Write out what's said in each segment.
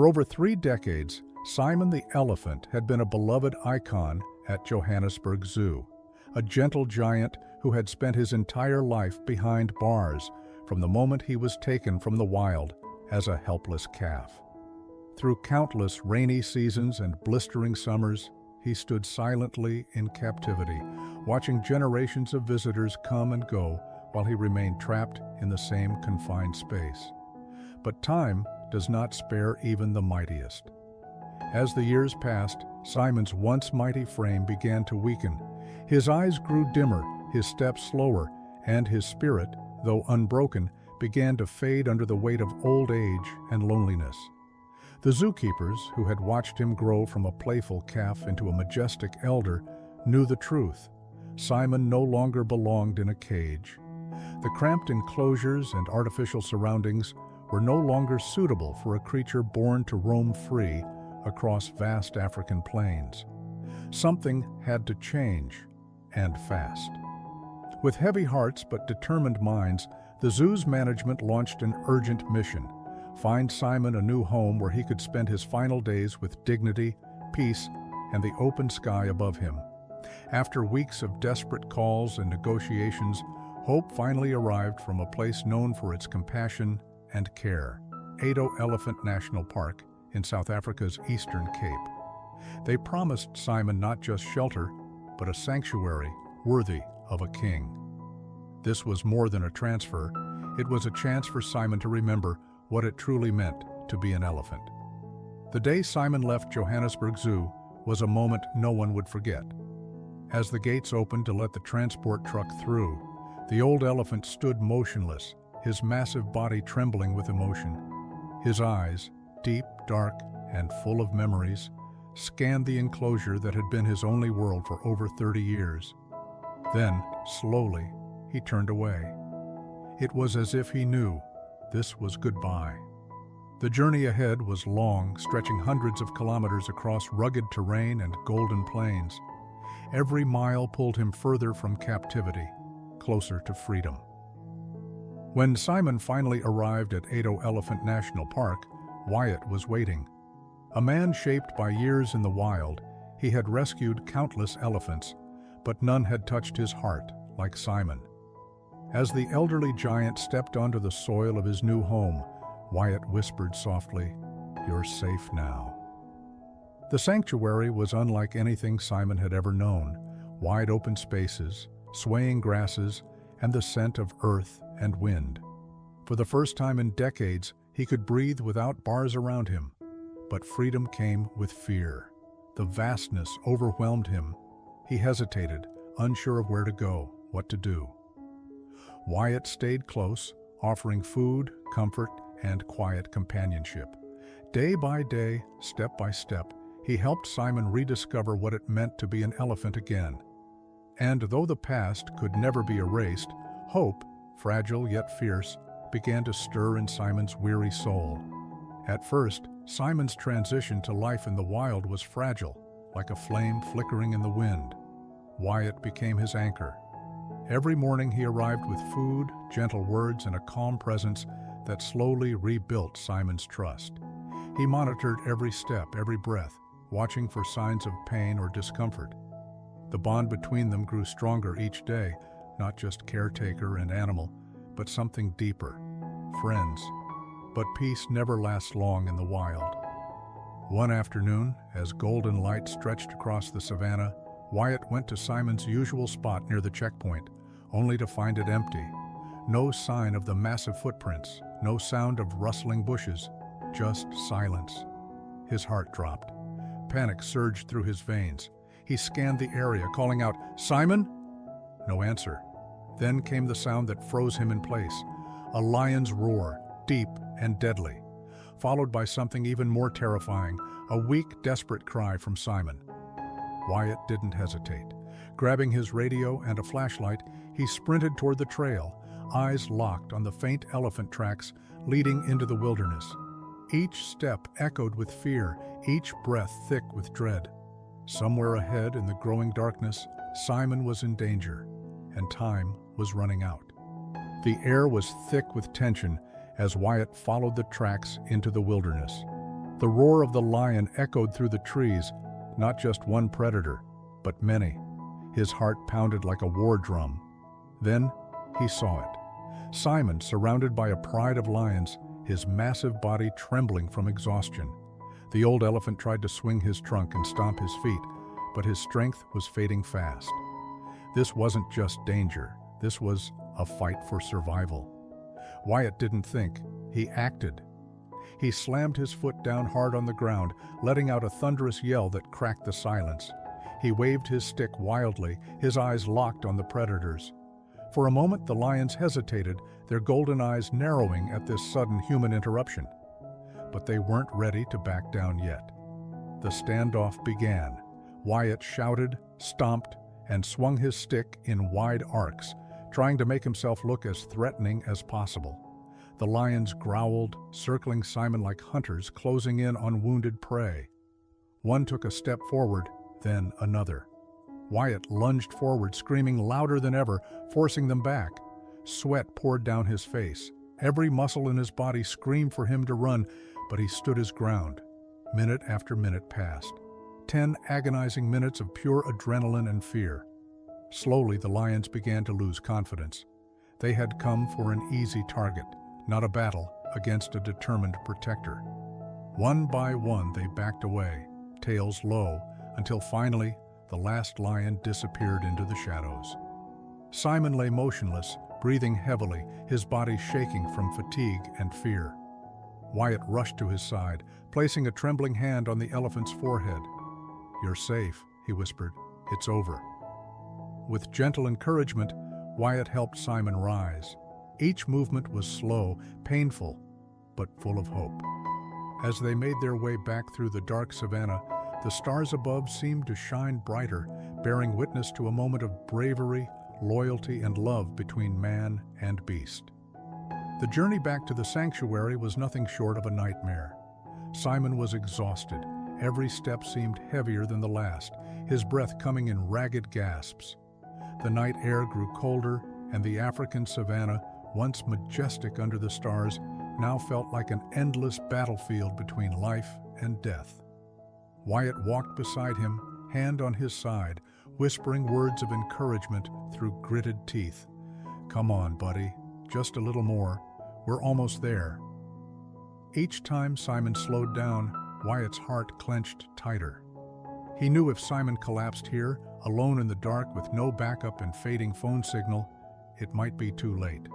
For over 3 decades, Simon the elephant had been a beloved icon at Johannesburg Zoo, a gentle giant who had spent his entire life behind bars from the moment he was taken from the wild as a helpless calf. Through countless rainy seasons and blistering summers, he stood silently in captivity, watching generations of visitors come and go while he remained trapped in the same confined space. But time does not spare even the mightiest. As the years passed, Simon's once mighty frame began to weaken. His eyes grew dimmer, his steps slower, and his spirit, though unbroken, began to fade under the weight of old age and loneliness. The zookeepers, who had watched him grow from a playful calf into a majestic elder, knew the truth. Simon no longer belonged in a cage. The cramped enclosures and artificial surroundings were no longer suitable for a creature born to roam free across vast African plains. Something had to change, and fast. With heavy hearts but determined minds, the zoo's management launched an urgent mission: find Simon a new home where he could spend his final days with dignity, peace, and the open sky above him. After weeks of desperate calls and negotiations, hope finally arrived from a place known for its compassion and care, Ado Elephant National Park in South Africa's Eastern Cape. They promised Simon not just shelter, but a sanctuary worthy of a king. This was more than a transfer. It was a chance for Simon to remember what it truly meant to be an elephant. The day Simon left Johannesburg Zoo was a moment no one would forget. As the gates opened to let the transport truck through, the old elephant stood motionless, his massive body trembling with emotion. His eyes, deep, dark, and full of memories, scanned the enclosure that had been his only world for over 30 years. Then, slowly, he turned away. It was as if he knew this was goodbye. The journey ahead was long, stretching hundreds of kilometers across rugged terrain and golden plains. Every mile pulled him further from captivity, closer to freedom. When Simon finally arrived at Ado Elephant National Park, Wyatt was waiting. A man shaped by years in the wild, he had rescued countless elephants, but none had touched his heart like Simon. As the elderly giant stepped onto the soil of his new home, Wyatt whispered softly, "You're safe now." The sanctuary was unlike anything Simon had ever known: wide open spaces, swaying grasses, and the scent of earth and wind. For the first time in decades, he could breathe without bars around him. But freedom came with fear. The vastness overwhelmed him. He hesitated, unsure of where to go, what to do. Wyatt stayed close, offering food, comfort, and quiet companionship. Day by day, step by step, he helped Simon rediscover what it meant to be an elephant again. And though the past could never be erased, hope, fragile yet fierce, began to stir in Simon's weary soul. At first, Simon's transition to life in the wild was fragile, like a flame flickering in the wind. Wyatt became his anchor. Every morning he arrived with food, gentle words, and a calm presence that slowly rebuilt Simon's trust. He monitored every step, every breath, watching for signs of pain or discomfort. The bond between them grew stronger each day, not just caretaker and animal, but something deeper, friends. But peace never lasts long in the wild. One afternoon, as golden light stretched across the savannah, Wyatt went to Simon's usual spot near the checkpoint, only to find it empty. No sign of the massive footprints, no sound of rustling bushes, just silence. His heart dropped. Panic surged through his veins. He scanned the area, calling out, "Simon?" No answer. Then came the sound that froze him in place, a lion's roar, deep and deadly, followed by something even more terrifying, a weak, desperate cry from Simon. Wyatt didn't hesitate. Grabbing his radio and a flashlight, he sprinted toward the trail, eyes locked on the faint elephant tracks leading into the wilderness. Each step echoed with fear, each breath thick with dread. Somewhere ahead in the growing darkness, Simon was in danger, and time was running out. The air was thick with tension as Wyatt followed the tracks into the wilderness. The roar of the lion echoed through the trees, not just one predator, but many. His heart pounded like a war drum. Then he saw it. Simon, surrounded by a pride of lions, his massive body trembling from exhaustion. The old elephant tried to swing his trunk and stomp his feet, but his strength was fading fast. This wasn't just danger. This was a fight for survival. Wyatt didn't think. He acted. He slammed his foot down hard on the ground, letting out a thunderous yell that cracked the silence. He waved his stick wildly, his eyes locked on the predators. For a moment, the lions hesitated, their golden eyes narrowing at this sudden human interruption. But they weren't ready to back down yet. The standoff began. Wyatt shouted, stomped, and swung his stick in wide arcs, trying to make himself look as threatening as possible. The lions growled, circling Simon like hunters closing in on wounded prey. One took a step forward, then another. Wyatt lunged forward, screaming louder than ever, forcing them back. Sweat poured down his face. Every muscle in his body screamed for him to run, but he stood his ground. Minute after minute passed. 10 agonizing minutes of pure adrenaline and fear. Slowly, the lions began to lose confidence. They had come for an easy target, not a battle against a determined protector. One by one, they backed away, tails low, until finally, the last lion disappeared into the shadows. Simon lay motionless, breathing heavily, his body shaking from fatigue and fear. Wyatt rushed to his side, placing a trembling hand on the elephant's forehead. "You're safe," he whispered. "It's over." With gentle encouragement, Wyatt helped Simon rise. Each movement was slow, painful, but full of hope. As they made their way back through the dark savanna, the stars above seemed to shine brighter, bearing witness to a moment of bravery, loyalty, and love between man and beast. The journey back to the sanctuary was nothing short of a nightmare. Simon was exhausted. Every step seemed heavier than the last, his breath coming in ragged gasps. The night air grew colder, and the African savanna, once majestic under the stars, now felt like an endless battlefield between life and death. Wyatt walked beside him, hand on his side, whispering words of encouragement through gritted teeth. "Come on, buddy. Just a little more. We're almost there." Each time Simon slowed down, Wyatt's heart clenched tighter. He knew if Simon collapsed here, alone in the dark with no backup and fading phone signal, it might be too late.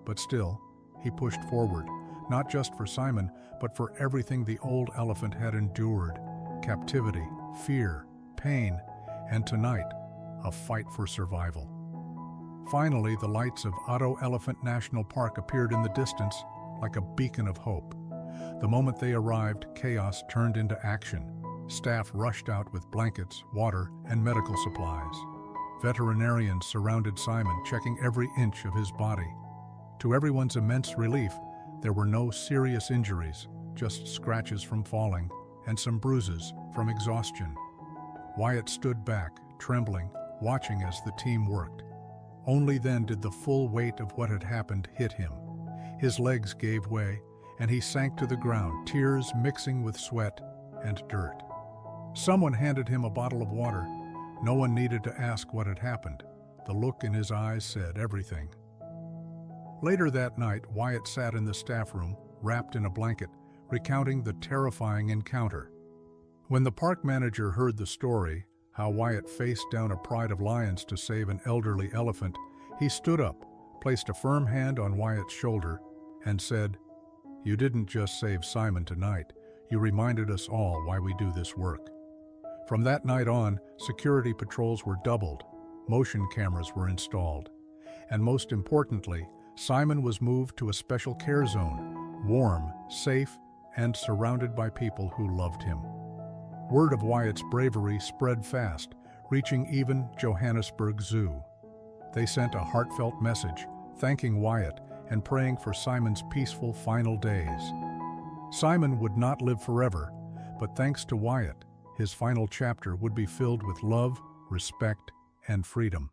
But still, he pushed forward, not just for Simon, but for everything the old elephant had endured: captivity, fear, pain, and tonight, a fight for survival. Finally, the lights of Otto Elephant National Park appeared in the distance, like a beacon of hope. The moment they arrived, chaos turned into action. Staff rushed out with blankets, water, and medical supplies. Veterinarians surrounded Simon, checking every inch of his body. To everyone's immense relief, there were no serious injuries, just scratches from falling and some bruises from exhaustion. Wyatt stood back, trembling, watching as the team worked. Only then did the full weight of what had happened hit him. His legs gave way, and he sank to the ground, tears mixing with sweat and dirt. Someone handed him a bottle of water. No one needed to ask what had happened. The look in his eyes said everything. Later that night, Wyatt sat in the staff room, wrapped in a blanket, recounting the terrifying encounter. When the park manager heard the story, how Wyatt faced down a pride of lions to save an elderly elephant, he stood up, placed a firm hand on Wyatt's shoulder, and said, "You didn't just save Simon tonight, you reminded us all why we do this work." From that night on, security patrols were doubled, motion cameras were installed, and most importantly, Simon was moved to a special care zone, warm, safe, and surrounded by people who loved him. Word of Wyatt's bravery spread fast, reaching even Johannesburg Zoo. They sent a heartfelt message, thanking Wyatt and praying for Simon's peaceful final days. Simon would not live forever, but thanks to Wyatt, his final chapter would be filled with love, respect, and freedom.